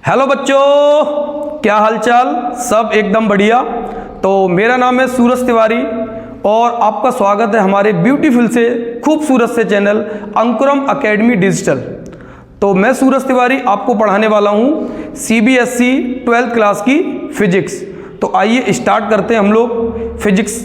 Hello बच्चों, क्या हालचाल? सब एकदम बढ़िया। तो मेरा नाम है सूरज तिवारी और आपका स्वागत है हमारे ब्यूटीफुल से खूबसूरत से चैनल अंकुरम एकेडमी डिजिटल। तो मैं सूरज तिवारी आपको पढ़ाने वाला हूँ सीबीएसई 12th क्लास की फिजिक्स। तो आइए स्टार्ट करते हैं हम लोग फिजिक्स।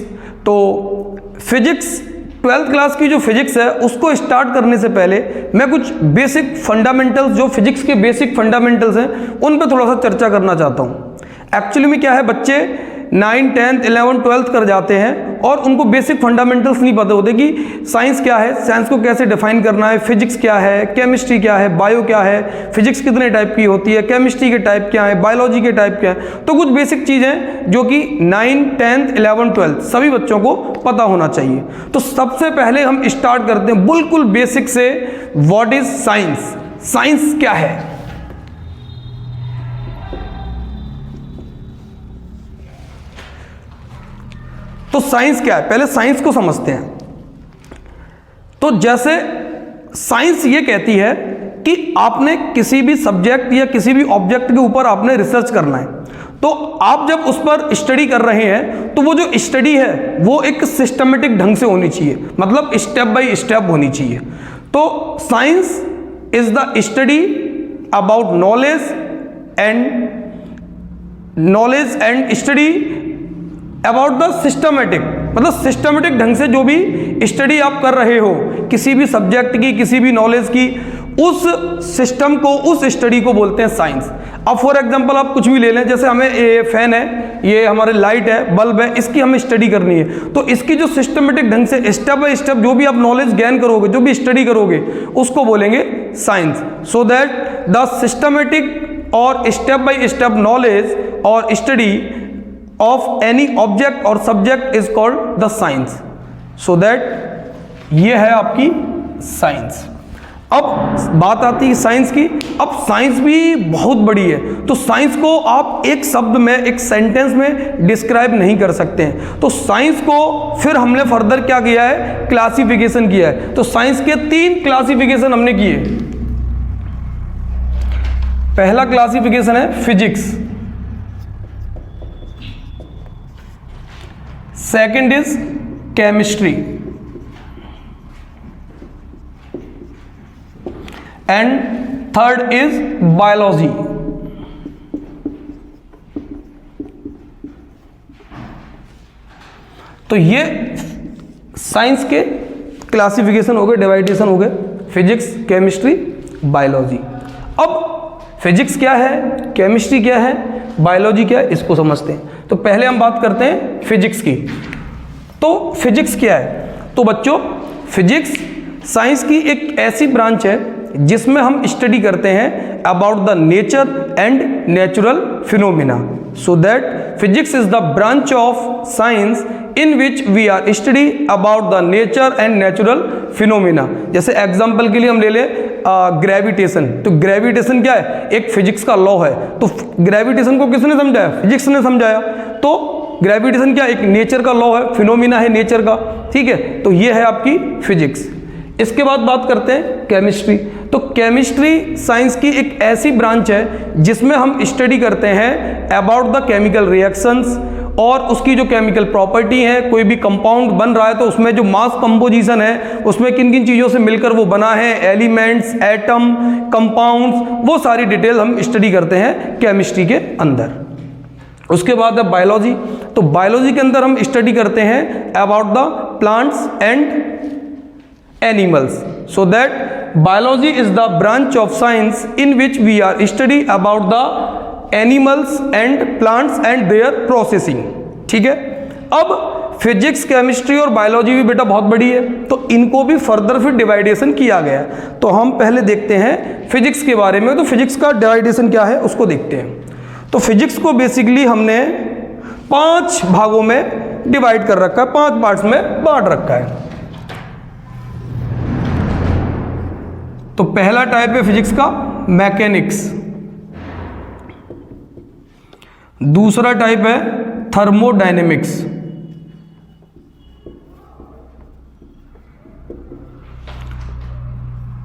तो फिजिक्स 12th क्लास की जो फिजिक्स है उसको स्टार्ट करने से पहले मैं कुछ बेसिक फंडामेंटल्स, जो फिजिक्स के बेसिक फंडामेंटल्स हैं उन पे थोड़ा सा चर्चा करना चाहता हूँ। एक्चुअली में क्या है, बच्चे 9, 10, 11, 12 कर जाते हैं और उनको बेसिक फंडामेंटल्स नहीं पता होते कि साइंस क्या है, साइंस को कैसे डिफाइन करना है, फिजिक्स क्या है, केमिस्ट्री क्या है, बायो क्या है, फिजिक्स कितने टाइप की होती है, केमिस्ट्री के टाइप क्या है, बायोलॉजी के टाइप क्या है। तो कुछ बेसिक चीज़ें जो कि 9, 10, 11, 12 सभी बच्चों को पता होना चाहिए। तो सबसे पहले हम स्टार्ट करते हैं बिल्कुल बेसिक से। What is science? साइंस क्या है? तो साइंस क्या है, पहले साइंस को समझते हैं। तो जैसे साइंस ये कहती है कि आपने किसी भी सब्जेक्ट या किसी भी ऑब्जेक्ट के ऊपर आपने रिसर्च करना है, तो आप जब उस पर स्टडी कर रहे हैं तो वो जो स्टडी है वो एक सिस्टमेटिक ढंग से होनी चाहिए, मतलब स्टेप बाय स्टेप होनी चाहिए। तो science is the study about knowledge and study about the systematic, मतलब सिस्टमेटिक ढंग से जो भी स्टडी आप कर रहे हो किसी भी सब्जेक्ट की, किसी भी नॉलेज की, उस सिस्टम को, उस स्टडी को बोलते हैं साइंस। अब फॉर एग्जांपल आप कुछ भी ले लें, जैसे हमें ये फैन है, ये हमारे लाइट है, बल्ब है, इसकी हमें स्टडी करनी है। तो इसकी जो सिस्टमेटिक ढंग से स्टेप बाय स्टेप जो भी आप नॉलेज गेन करोगे, जो भी स्टडी करोगे, उसको बोलेंगे science. So that the systematic और स्टेप बाय स्टेप नॉलेज और study of any object or subject is called the science. So that ये है आपकी साइंस। अब बात आती है साइंस की। अब साइंस भी बहुत बड़ी है, तो साइंस को आप एक शब्द में, एक सेंटेंस में डिस्क्राइब नहीं कर सकते हैं। तो साइंस को फिर हमने फर्दर क्या किया है, क्लासिफिकेशन किया है। तो साइंस के 3 क्लासिफिकेशन हमने किए। पहला क्लासिफिकेशन है physics, second is chemistry and third is biology. तो ये साइंस के क्लासिफिकेशन हो गए, डिवाइडेशन हो गए, फिजिक्स, केमिस्ट्री, बायोलॉजी। अब फिजिक्स क्या है, केमिस्ट्री क्या है, बायोलॉजी क्या है, इसको समझते हैं। तो पहले हम बात करते हैं फिजिक्स की। तो फिजिक्स क्या है? तो बच्चों, फिजिक्स साइंस की एक ऐसी ब्रांच है जिसमें हम स्टडी करते हैं about the nature and natural phenomena. So that physics is the branch of science in which we are study about the nature and natural phenomena. जैसे एग्जाम्पल के लिए हम ले लें ग्रेविटेशन। तो ग्रेविटेशन क्या है, एक फिजिक्स का लॉ है। तो ग्रेविटेशन को किसने समझाया? फिजिक्स ने समझाया। तो ग्रेविटेशन क्या, एक नेचर का लॉ है, फिनोमिना है नेचर का, ठीक है। तो ये है आपकी फिजिक्स। इसके बाद बात करते हैं केमिस्ट्री। तो केमिस्ट्री साइंस की एक ऐसी ब्रांच है जिसमें हम स्टडी करते हैं अबाउट द केमिकल रिएक्शंस और उसकी जो केमिकल प्रॉपर्टी है। कोई भी कंपाउंड बन रहा है तो उसमें जो मास कंपोजिशन है, उसमें किन किन चीज़ों से मिलकर वो बना है, एलिमेंट्स, एटम, कंपाउंड्स, वो सारी डिटेल हम स्टडी करते हैं केमिस्ट्री के अंदर। उसके बाद है बायोलॉजी। तो बायोलॉजी के अंदर हम स्टडी करते हैं about the plants and animals. So that biology is the branch of science in which we are study about the animals and plants and their processing, ठीक है। अब फिजिक्स, केमिस्ट्री और बायोलॉजी भी बेटा बहुत बड़ी है, तो इनको भी फर्दर फिर डिवाइडेशन किया गया। तो हम पहले देखते हैं फिजिक्स के बारे में। तो फिजिक्स का डिवाइडेशन क्या है उसको देखते हैं। तो फिजिक्स को बेसिकली हमने 5 भागों में डिवाइड कर रखा है, 5 पार्ट्स में बांट रखा है। तो पहला टाइप है फिजिक्स का मैकेनिक्स, दूसरा टाइप है थर्मोडायनेमिक्स,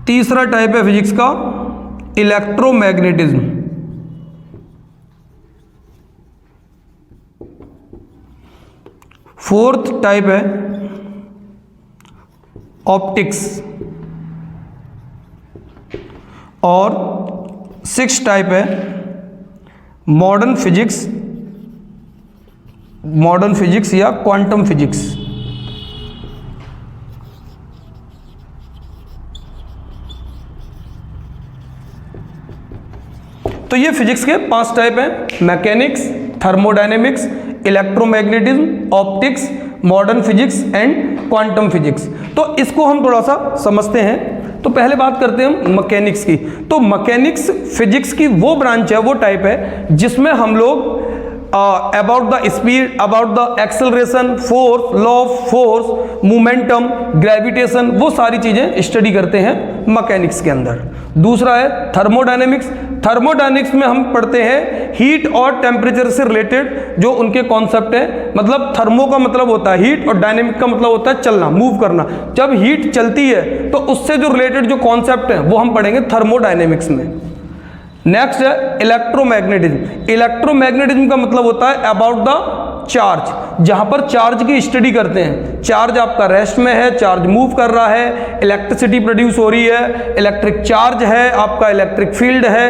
तीसरा टाइप है फिजिक्स का इलेक्ट्रोमैग्नेटिज्म, फोर्थ टाइप है ऑप्टिक्स, और सिक्स्थ टाइप है मॉडर्न फिजिक्स या क्वांटम फिजिक्स। तो ये फिजिक्स के 5 टाइप हैं, mechanics, thermodynamics, electromagnetism, optics, modern physics and quantum physics. तो इसको हम थोड़ा सा समझते हैं। तो पहले बात करते हैं हम मैकेनिक्स की। तो मैकेनिक्स फिजिक्स की वो ब्रांच है, वो टाइप है जिसमें हम लोग about the speed, about the acceleration, force, law of force, momentum, gravitation, वो सारी चीजें स्टडी करते हैं मैकेनिक्स के अंदर। दूसरा है थर्मोडायनेमिक्स। थर्मोडायनेमिक्स में हम पढ़ते हैं हीट और टेम्परेचर से रिलेटेड जो उनके कॉन्सेप्ट है। मतलब थर्मो का मतलब होता है हीट और डायनेमिक का मतलब होता है चलना, मूव करना। जब हीट चलती है तो उससे जो रिलेटेड जो कॉन्सेप्ट है वो हम पढ़ेंगे थर्मोडायनेमिक्स में। नेक्स्ट है इलेक्ट्रोमैग्नेटिज्म। इलेक्ट्रोमैग्नेटिज्म का मतलब होता है अबाउट द चार्ज, जहां पर चार्ज की स्टडी करते हैं। चार्ज आपका रेस्ट में है, चार्ज मूव कर रहा है, इलेक्ट्रिसिटी प्रोड्यूस हो रही है, इलेक्ट्रिक चार्ज है, आपका इलेक्ट्रिक फील्ड है,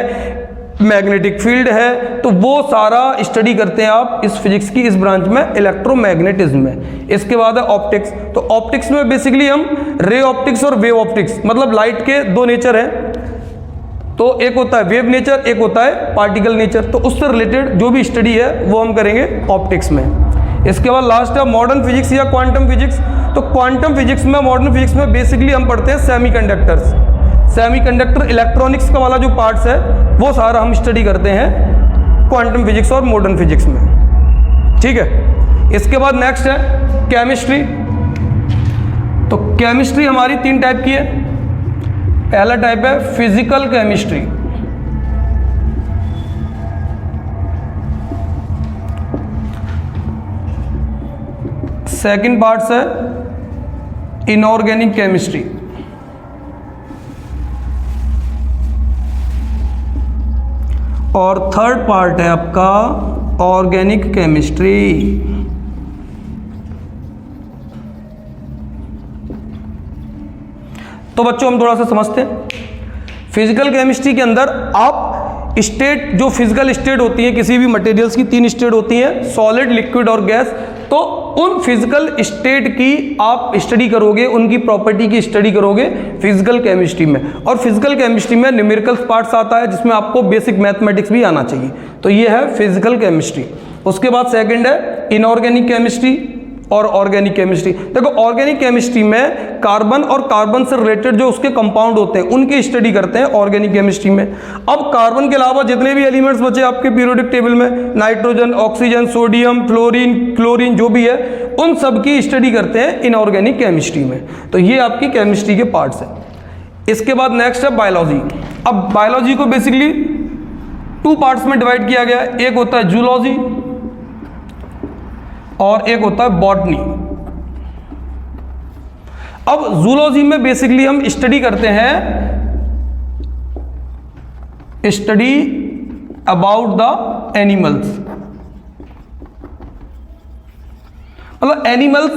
मैग्नेटिक फील्ड है। तो वो सारा स्टडी करते हैं आप इस फिजिक्स की इस ब्रांच में, इलेक्ट्रोमैग्नेटिज्म में। इसके बाद है ऑप्टिक्स। तो ऑप्टिक्स में बेसिकली हम रे ऑप्टिक्स और वेव ऑप्टिक्स, मतलब लाइट के दो नेचर हैं। तो एक होता है वेव नेचर, एक होता है पार्टिकल नेचर। तो उससे रिलेटेड जो भी स्टडी है वो हम करेंगे ऑप्टिक्स में। इसके बाद लास्ट है मॉडर्न फिजिक्स या क्वांटम फिजिक्स। तो क्वांटम फिजिक्स में, मॉडर्न फिजिक्स में बेसिकली हम पढ़ते हैं सेमीकंडक्टर्स, सेमीकंडक्टर, इलेक्ट्रॉनिक्स का वाला जो पार्ट्स है वो सारा हम स्टडी करते हैं क्वांटम फिजिक्स और मॉडर्न फिजिक्स में। ठीक है। इसके बाद नेक्स्ट है केमिस्ट्री। तो केमिस्ट्री हमारी 3 टाइप की है। पहला टाइप है फिजिकल केमिस्ट्री, सेकंड पार्ट है इनऑर्गेनिक केमिस्ट्री, और थर्ड पार्ट है आपका ऑर्गेनिक केमिस्ट्री। तो बच्चों हम थोड़ा सा समझते हैं। फिजिकल केमिस्ट्री के अंदर आप स्टेट, जो फिजिकल स्टेट होती है किसी भी मटेरियल्स की 3 स्टेट होती हैं, सॉलिड, लिक्विड और गैस। तो उन फिजिकल स्टेट की आप स्टडी करोगे, उनकी प्रॉपर्टी की स्टडी करोगे फिजिकल केमिस्ट्री में। और फिजिकल केमिस्ट्री में न्यूमेरिकल पार्ट्स आता है जिसमें आपको बेसिक मैथमेटिक्स भी आना चाहिए। तो ये है फिजिकल केमिस्ट्री। उसके बाद सेकंड है इनऑर्गेनिक केमिस्ट्री और ऑर्गेनिक केमिस्ट्री। देखो ऑर्गेनिक केमिस्ट्री में कार्बन और कार्बन से रिलेटेड जो उसके कंपाउंड होते हैं उनकी स्टडी करते हैं ऑर्गेनिक केमिस्ट्री में। अब कार्बन के अलावा जितने भी एलिमेंट्स बचे आपके पीरियोडिक टेबल में, nitrogen, oxygen, sodium, fluorine, chlorine, जो भी है, उन सब की स्टडी करते हैं इनऑर्गेनिक केमिस्ट्री में। तो ये आपकी केमिस्ट्री के पार्ट्स हैं। इसके बाद नेक्स्ट है बायोलॉजी। अब बायोलॉजी को बेसिकली 2 पार्ट्स में डिवाइड किया गया है। एक होता है जूलॉजी और एक होता है बॉटनी। अब जूलॉजी में बेसिकली हम स्टडी करते हैं, स्टडी अबाउट द एनिमल्स। मतलब एनिमल्स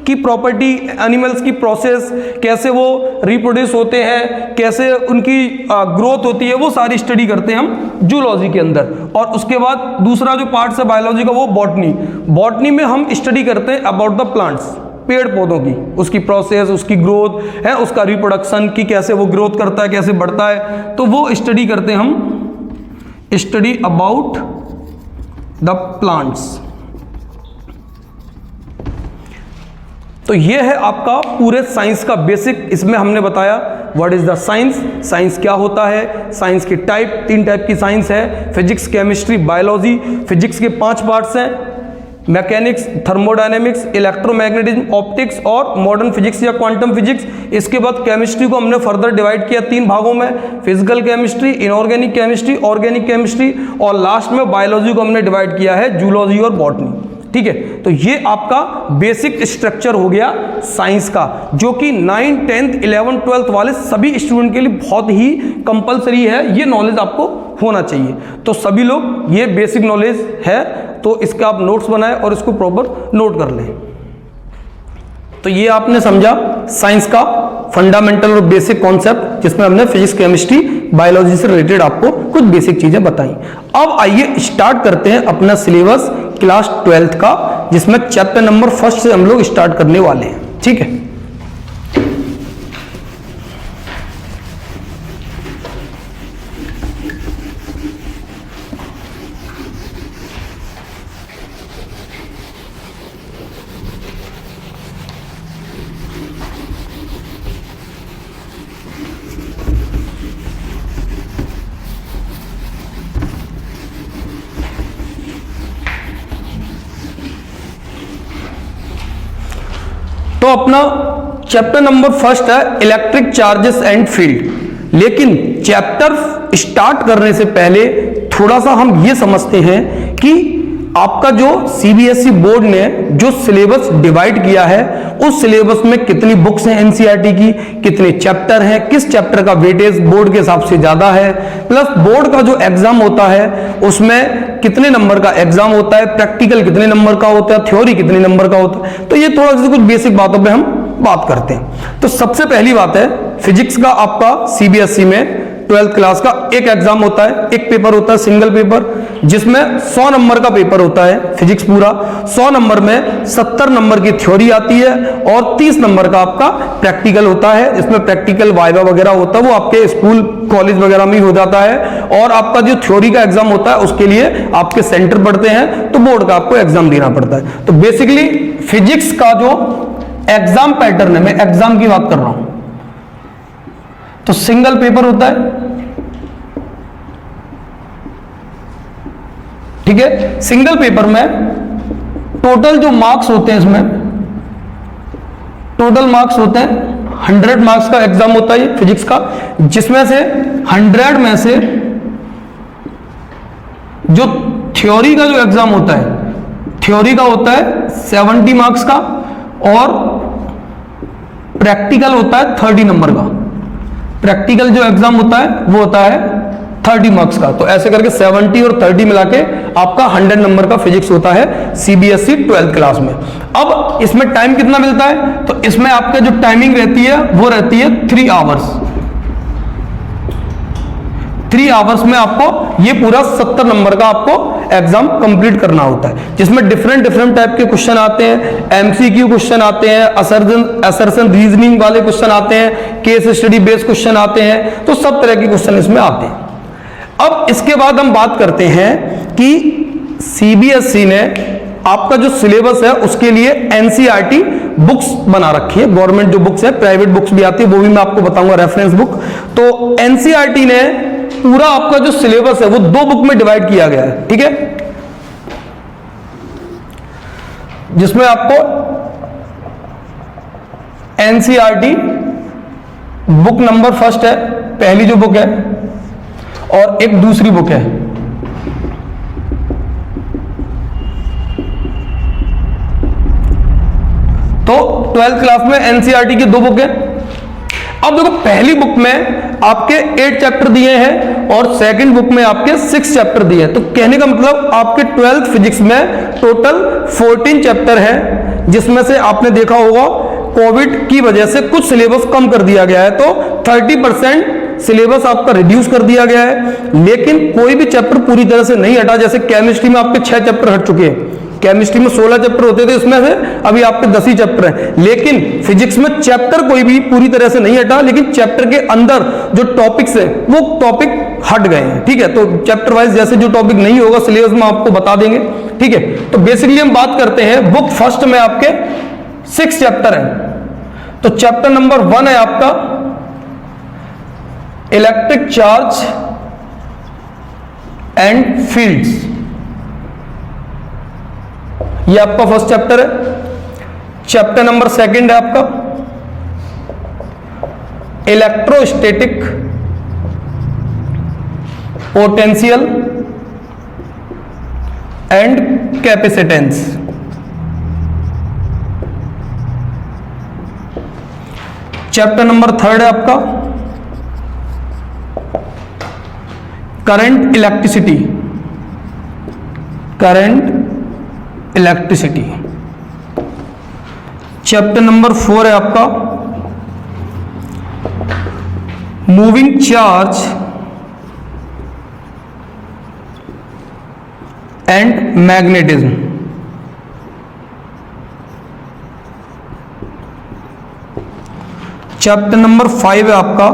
की प्रॉपर्टी, एनिमल्स की प्रोसेस, कैसे वो रिप्रोड्यूस होते हैं, कैसे उनकी ग्रोथ होती है, वो सारी स्टडी करते हैं हम जूलॉजी के अंदर। और उसके बाद दूसरा जो पार्ट है बायोलॉजी का वो बॉटनी। बॉटनी में हम स्टडी करते हैं अबाउट द प्लांट्स, पेड़ पौधों की, उसकी प्रोसेस, उसकी ग्रोथ है, उसका रिप्रोडक्शन की, कैसे वो ग्रोथ करता है, कैसे बढ़ता है। तो वो स्टडी करते हैं हम, स्टडी अबाउट द प्लांट्स। तो ये है आपका पूरे साइंस का बेसिक। इसमें हमने बताया what is the science, science क्या होता है, साइंस की टाइप, 3 टाइप की साइंस है, फिजिक्स, केमिस्ट्री, बायोलॉजी। फिजिक्स के 5 पार्ट्स हैं, मैकेनिक्स, थर्मोडायनेमिक्स, इलेक्ट्रोमैग्नेटिज्म, ऑप्टिक्स और मॉडर्न फिजिक्स या क्वांटम फिजिक्स। इसके बाद केमिस्ट्री को हमने फर्दर डिवाइड किया 3 भागों में, physical chemistry, inorganic chemistry, organic chemistry, और लास्ट में बायोलॉजी को हमने डिवाइड किया है जूलॉजी और बॉटनी। ठीक है। तो ये आपका बेसिक स्ट्रक्चर हो गया साइंस का, जो कि 9th, 10th, 11th, 12th वाले सभी स्टूडेंट के लिए बहुत ही कंपलसरी है। ये नॉलेज आपको होना चाहिए। तो सभी लोग, ये बेसिक नॉलेज है, तो इसका आप नोट्स बनाएं और इसको प्रॉपर नोट कर लें। तो ये आपने समझा साइंस का फंडामेंटल और बेसिक कॉन्सेप्ट, जिसमें हमने फिजिक्स, केमिस्ट्री, बायोलॉजी से रिलेटेड आपको कुछ बेसिक चीजें बताई। अब आइए स्टार्ट करते हैं अपना सिलेबस क्लास 12th का, जिसमें चैप्टर नंबर 1 से हम लोग स्टार्ट करने वाले हैं। ठीक है, तो अपना चैप्टर नंबर 1 है इलेक्ट्रिक चार्जेस एंड फील्ड। लेकिन चैप्टर स्टार्ट करने से पहले थोड़ा सा हम ये समझते हैं कि आपका जो सीबीएसई बोर्ड ने जो सिलेबस डिवाइड किया है, उस सिलेबस में कितनी बुक्स हैं एनसीईआरटी की, कितने चैप्टर हैं, किस चैप्टर का वेटेज बोर्ड के हिसाब से ज्यादा है, प्लस बोर्ड का जो एग्जाम होता है उसमें कितने नंबर का एग्जाम होता है, प्रैक्टिकल कितने नंबर का होता है, थ्योरी कितने नंबर का होता है। तो ये थोड़ा सा कुछ बेसिक बातों पे हम बात करते हैं। तो सबसे पहली बात है, फिजिक्स का आपका सीबीएसई में 12th क्लास का एक एग्जाम होता है, एक पेपर होता है सिंगल पेपर, जिसमें 100 नंबर का पेपर होता है फिजिक्स पूरा। 100 नंबर में 70 नंबर की थ्योरी आती है और 30 नंबर का आपका प्रैक्टिकल होता है। इसमें प्रैक्टिकल वाइवा वगैरह होता है, वो आपके स्कूल कॉलेज वगैरह में ही हो जाता है। और आपका जो थ्योरी का एग्जाम होता है उसके लिए आपके सेंटर पड़ते हैं, तो बोर्ड का आपको एग्जाम देना पड़ता है। तो बेसिकली फिजिक्स का जो एग्जाम पैटर्न है, मैं एग्जाम की बात कर रहा हूं, तो सिंगल पेपर होता है। ठीक है, सिंगल पेपर में टोटल जो मार्क्स होते हैं, इसमें टोटल मार्क्स होते हैं 100 मार्क्स का एग्जाम होता है ये फिजिक्स का, जिसमें से 100 में से जो थ्योरी का जो एग्जाम होता है, थ्योरी का होता है 70 मार्क्स का और प्रैक्टिकल होता है 30 नंबर का। प्रैक्टिकल जो एग्जाम होता है वो होता है 30 मार्क्स का। तो ऐसे करके 70 और 30 मिला के आपका 100 नंबर का फिजिक्स होता है सीबीएसई 12th क्लास में। अब इसमें टाइम कितना मिलता है, तो इसमें आपका जो टाइमिंग रहती है वो रहती है 3 आवर्स। 3 आवर्स में आपको ये पूरा 70 नंबर का आपको एग्जाम कंप्लीट करना होता है, जिसमें डिफरेंट टाइप के क्वेश्चन आते हैं, एमसीक्यू क्वेश्चन आते हैं, असर्शन रीजनिंग वाले क्वेश्चन आते हैं, केस स्टडी बेस्ड क्वेश्चन आते हैं, तो सब तरह के क्वेश्चन इसमें आते हैं। अब इसके बाद हम बात करते हैं कि सीबीएसई ने आपका जो सिलेबस है उसके लिए एनसीईआरटी बुक्स बना रखी है। गवर्नमेंट जो बुक्स है, प्राइवेट बुक्स भी आती है, वो भी मैं आपको बताऊंगा, रेफरेंस बुक। तो एनसीईआरटी ने पूरा आपका जो सिलेबस है वो 2 बुक में डिवाइड किया गया है। ठीक है, जिसमें आपको एनसीईआरटी बुक नंबर 1 है, पहली जो बुक है, और एक दूसरी बुक है। तो 12th क्लास में एनसीईआरटी की 2 बुक है। अब देखो, पहली बुक में आपके 8 चैप्टर दिए हैं और सेकंड बुक में आपके 6 चैप्टर दिए हैं। तो कहने का मतलब आपके 12th फिजिक्स में टोटल 14 चैप्टर है, जिसमें से आपने देखा होगा कोविड की वजह से कुछ सिलेबस कम कर दिया गया है, तो 30% सिलेबस आपका रिड्यूस कर दिया गया है। लेकिन कोई भी चैप्टर पूरी तरह से नहीं हटा। जैसे केमिस्ट्री में आपके 6 चैप्टर हट चुके हैं, केमिस्ट्री में 16 चैप्टर होते थे, इसमें से अभी आपके 10 ही चैप्टर हैं। लेकिन फिजिक्स में चैप्टर कोई भी पूरी तरह से नहीं हटा, लेकिन चैप्टर के अंदर जो टॉपिक्स है वो टॉपिक हट गए हैं। ठीक है, तो चैप्टर वाइज जैसे जो टॉपिक नहीं होगा सिलेबस में आपको बता देंगे। ठीक है, तो बेसिकली हम बात करते हैं बुक 1 में आपके 6 चैप्टर हैं। तो चैप्टर नंबर 1 है आपका इलेक्ट्रिक चार्ज एंड फील्ड्स, ये आपका फर्स्ट चैप्टर है। चैप्टर नंबर 2 है आपका electrostatic potential and capacitance. Chapter number 3 है आपका करंट इलेक्ट्रिसिटी, चैप्टर नंबर 4 है आपका moving charge and magnetism. Chapter number 5 है आपका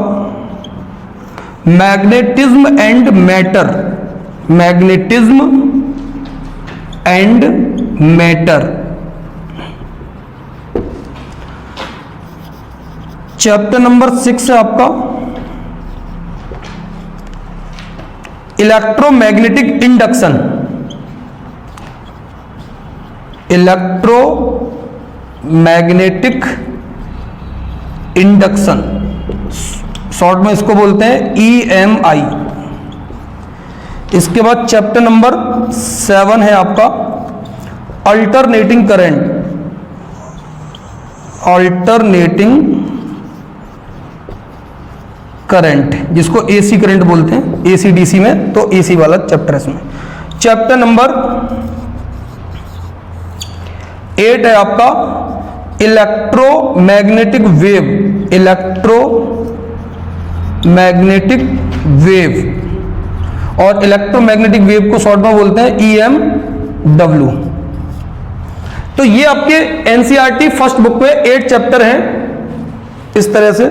magnetism and matter, magnetism and matter. Chapter number 6 है आपका electromagnetic induction, electromagnetic induction, short में इसको बोलते हैं EMI। इसके बाद चैप्टर नंबर 7 है आपका अल्टरनेटिंग करंट, अल्टरनेटिंग करंट, जिसको AC करंट बोलते हैं, AC DC में, तो AC वाला चैप्टर है इसमें। चैप्टर नंबर 8 है आपका इलेक्ट्रोमैग्नेटिक वेव, इलेक्ट्रोमैग्नेटिक वेव, और इलेक्ट्रोमैग्नेटिक वेव को शॉर्ट में बोलते हैं EMW। तो ये आपके NCERT फर्स्ट बुक में 8 चैप्टर हैं इस तरह से।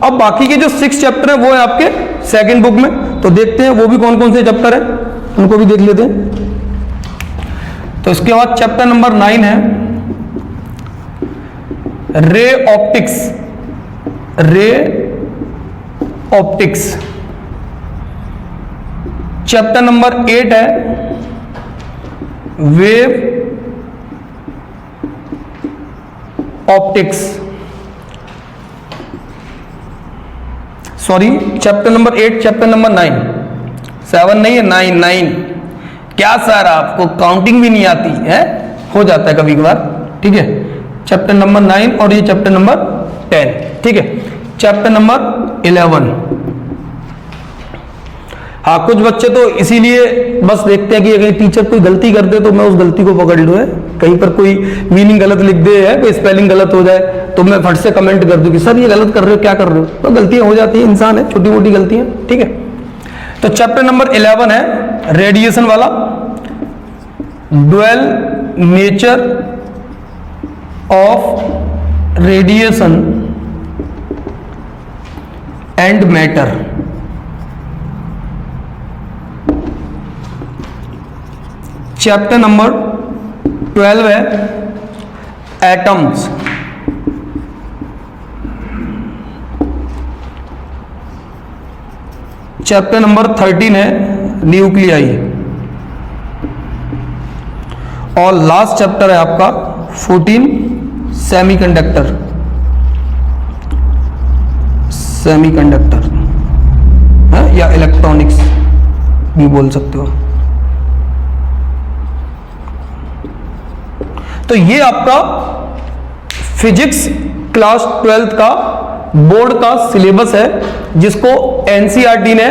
अब बाकी के जो 6 चैप्टर हैं वो है आपके सेकंड बुक में, तो देखते हैं वो भी कौन कौन से चैप्टर हैं, उनको भी देख लेते हैं। तो इसके बाद चैप्टर नंबर 9 है ray optics, ray optics. Chapter number 8 है wave optics, sorry chapter number 8, chapter number 9, 7 नहीं है, 9। क्या सर आपको काउंटिंग भी नहीं आती है? हो जाता है कभी कभार, ठीक है। चैप्टर नंबर 9 और ये चैप्टर नंबर 10, ठीक है। चैप्टर नंबर 11, हाँ कुछ बच्चे तो इसीलिए बस देखते हैं कि अगर टीचर कोई गलती कर दे तो मैं उस गलती को पकड़ लूँ, है कहीं पर कोई मीनिंग गलत लिख दे, है कोई स्पेलिंग गलत हो जाए तो मैं फट से कमेंट कर दूं कि सर ये गलत कर रहे हो, क्या कर रहे हो। तो गलतियां हो जाती है, इंसान है, छोटी मोटी गलतियां, ठीक है। तो चैप्टर नंबर 11 है रेडिएशन वाला, dual nature of radiation and matter. Chapter number 12 है एटम्स, चैप्टर नंबर 13 है न्यूक्लियाई, और लास्ट चैप्टर है आपका 14 सेमीकंडक्टर, सेमीकंडक्टर है या इलेक्ट्रॉनिक्स भी बोल सकते हो। तो ये आपका फिजिक्स क्लास 12th का बोर्ड का सिलेबस है, जिसको NCERT ने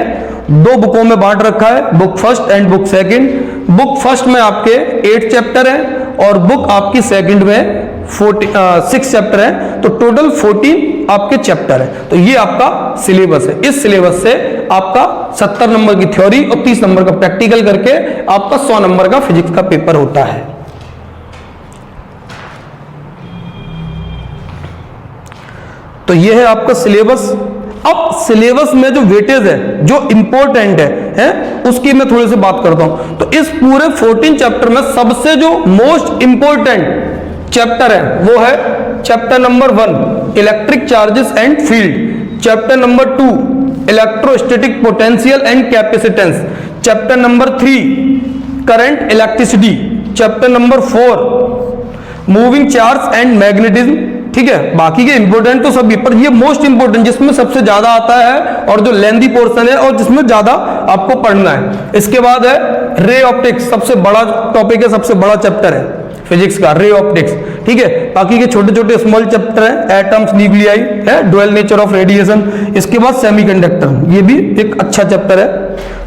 2 बुकों में बांट रखा है, book first and book second. Book first में आपके 8 चैप्टर हैं और बुक आपकी सेकंड में 6 चैप्टर हैं, तो टोटल 14 आपके चैप्टर है। तो ये आपका सिलेबस है। इस सिलेबस से आपका 70 नंबर की थ्योरी और 30 नंबर का प्रैक्टिकल करके आपका 100 नंबर का फिजिक्स का पेपर होता है। तो ये है आपका सिलेबस। अब सिलेबस में जो वेटेज है, जो इंपॉर्टेंट है उसकी मैं थोड़ी सी बात करता हूं। तो इस पूरे 14 चैप्टर में सबसे जो मोस्ट इंपॉर्टेंट चैप्टर है वो है chapter number 1 electric charges and field, chapter number 2 electrostatic potential and capacitance, chapter number 3 current electricity, chapter number 4 moving charge and magnetism. ठीक है, बाकी के इंपोर्टेंट तो सभी, पर ये मोस्ट इंपोर्टेंट जिसमें सबसे ज्यादा आता है और जो लेंथी पोर्शन है और जिसमें ज्यादा आपको पढ़ना है। इसके बाद है रे ऑप्टिक्स, सबसे बड़ा टॉपिक है, सबसे बड़ा चैप्टर है फिजिक्स का, रे ऑप्टिक्स। ठीक है, बाकी के छोटे छोटे स्मॉल चैप्टर है, एटम्स, न्यूक्लियाई है, ड्यूअल नेचर ऑफ रेडिएशन। इसके बाद सेमीकंडक्टर, ये भी एक अच्छा चैप्टर है।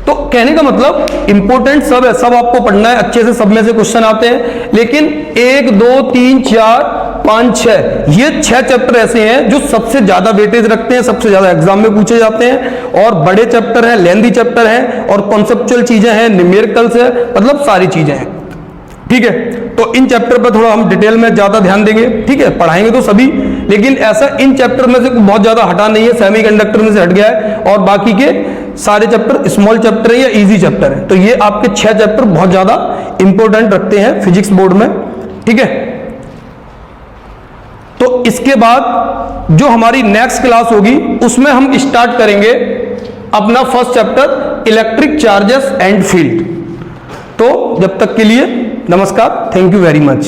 तो कहने का मतलब इंपोर्टेंट सब है, सब आपको पढ़ना है अच्छे से, सब में से क्वेश्चन आते हैं, लेकिन 1 2 3 4 5, 6, ये 6 चैप्टर ऐसे हैं जो सबसे ज्यादा वेटेज रखते हैं, सबसे ज्यादा एग्जाम में पूछे जाते हैं, और बड़े चैप्टर हैं, लेंथी चैप्टर हैं, और कॉन्सेप्चुअल चीजें हैं, न्यूमेरिकल्स है, मतलब सारी चीजें हैं। ठीक है, तो इन चैप्टर पर थोड़ा हम डिटेल में ज्यादा ध्यान देंगे। ठीक है, पढ़ाएंगे तो सभी, लेकिन ऐसा इन चैप्टर में से बहुत ज्यादा हटा नहीं है, सेमीकंडक्टर में से हट गया है, और बाकी के सारे चैप्टर स्मॉल चैप्टर है या इजी चैप्टर है। तो ये आपके 6 चैप्टर बहुत ज्यादा इंपॉर्टेंट रखते हैं फिजिक्स बोर्ड में। ठीक है, तो इसके बाद जो हमारी नेक्स्ट क्लास होगी उसमें हम स्टार्ट करेंगे अपना first chapter electric charges and field. तो जब तक के लिए नमस्कार, थैंक यू वेरी मच।